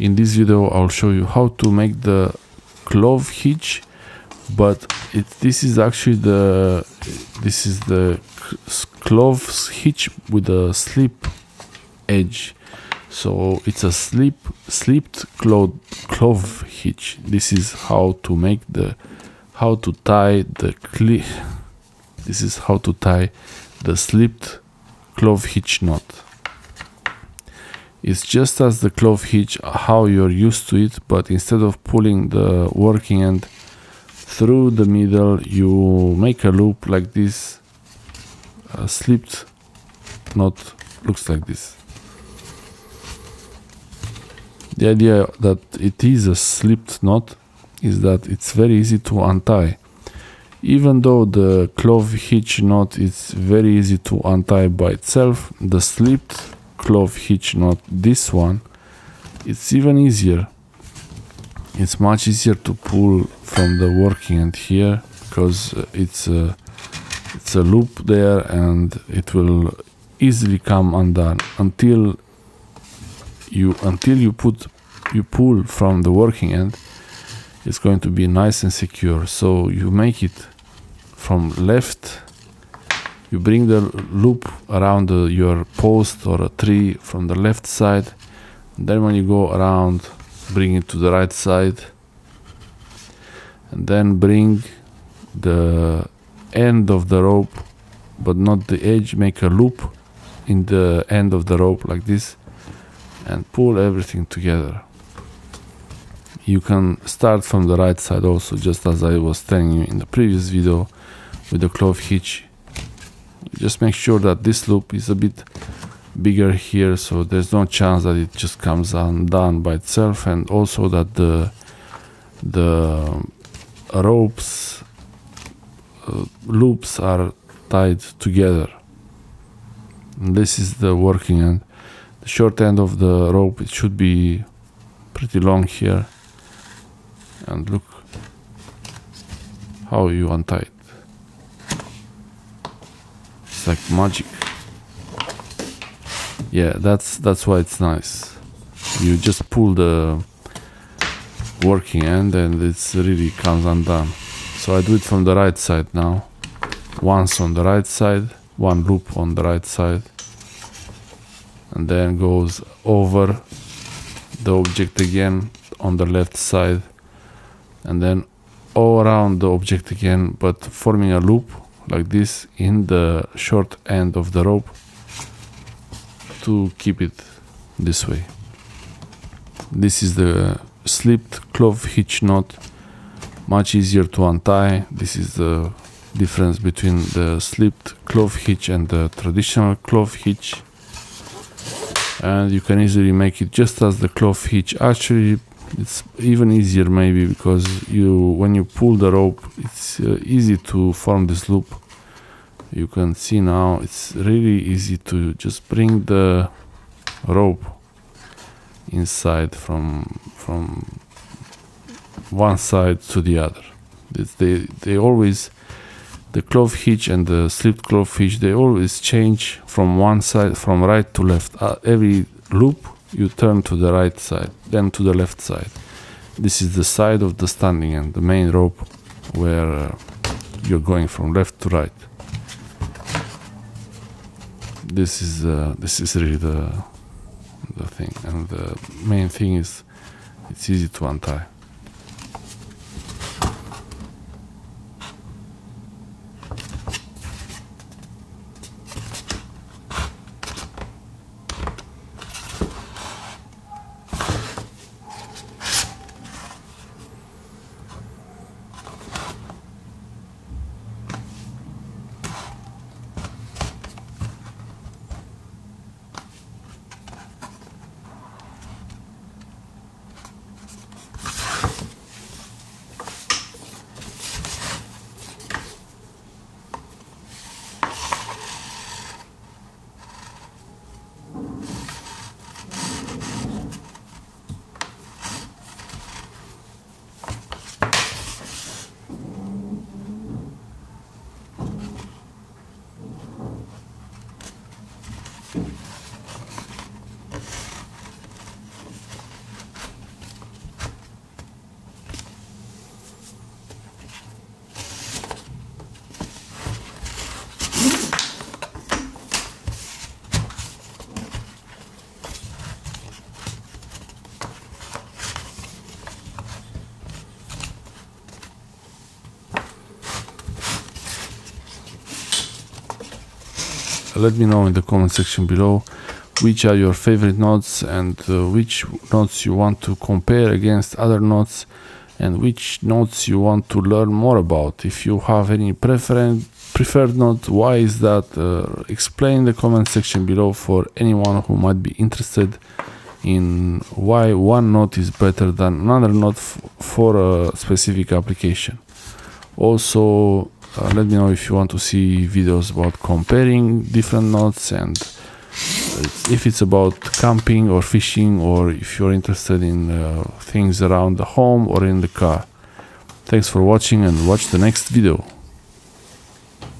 In this video I'll show you how to make the clove hitch, but this is actually the clove hitch with a slip edge. So it's a slipped clove hitch. This is how to make this is how to tie the slipped clove hitch knot. It's just as the clove hitch, how you're used to it, but instead of pulling the working end through the middle, you make a loop like this. A slipped knot looks like this. The idea that it is a slipped knot is that it's very easy to untie. Even though the clove hitch knot is very easy to untie by itself, the slipped clove hitch knot, this one, it's even easier. It's much easier to pull from the working end here, because it's a loop there and it will easily come undone until you pull from the working end. It's going to be nice and secure. So you make it from left, you bring the loop around your post or a tree from the left side, and then when you go around, bring it to the right side, and then bring the end of the rope, but not the edge, make a loop in the end of the rope like this, and pull everything together. You can start from the right side also, just as I was telling you in the previous video with the clove hitch. Just make sure that this loop is a bit bigger here, so there's no chance that it just comes undone by itself, and also that the ropes loops are tied together. And this is the working end. The short end of the rope, it should be pretty long here, and look how you untie it. It's like magic. Yeah, that's why it's nice. You just pull the working end and it's really comes undone. So I do it from the right side now. Once on the right side, one loop on the right side, and then goes over the object again on the left side, and then all around the object again, but forming a loop like this in the short end of the rope to keep it this way. This is the slipped clove hitch knot, much easier to untie. This is the difference between the slipped clove hitch and the traditional clove hitch, and you can easily make it just as the clove hitch. Actually, it's even easier maybe, because when you pull the rope, it's easy to form this loop. You can see now it's really easy to just bring the rope inside from one side to the other. They always, the clove hitch and the slipped clove hitch, they always change from one side, from right to left. Every loop you turn to the right side, then to the left side. This is the side of the standing end, the main rope, where you're going from left to right. This is really the thing, and the main thing is it's easy to untie. let me know in the comment section below which are your favorite knots, and which knots you want to compare against other knots, and which knots you want to learn more about. If you have any preferred knot, why is that? Explain in the comment section below for anyone who might be interested in why one knot is better than another knot for a specific application. Also, let me know if you want to see videos about comparing different knots, and if it's about camping or fishing, or if you're interested in things around the home or in the car. Thanks for watching, and watch the next video.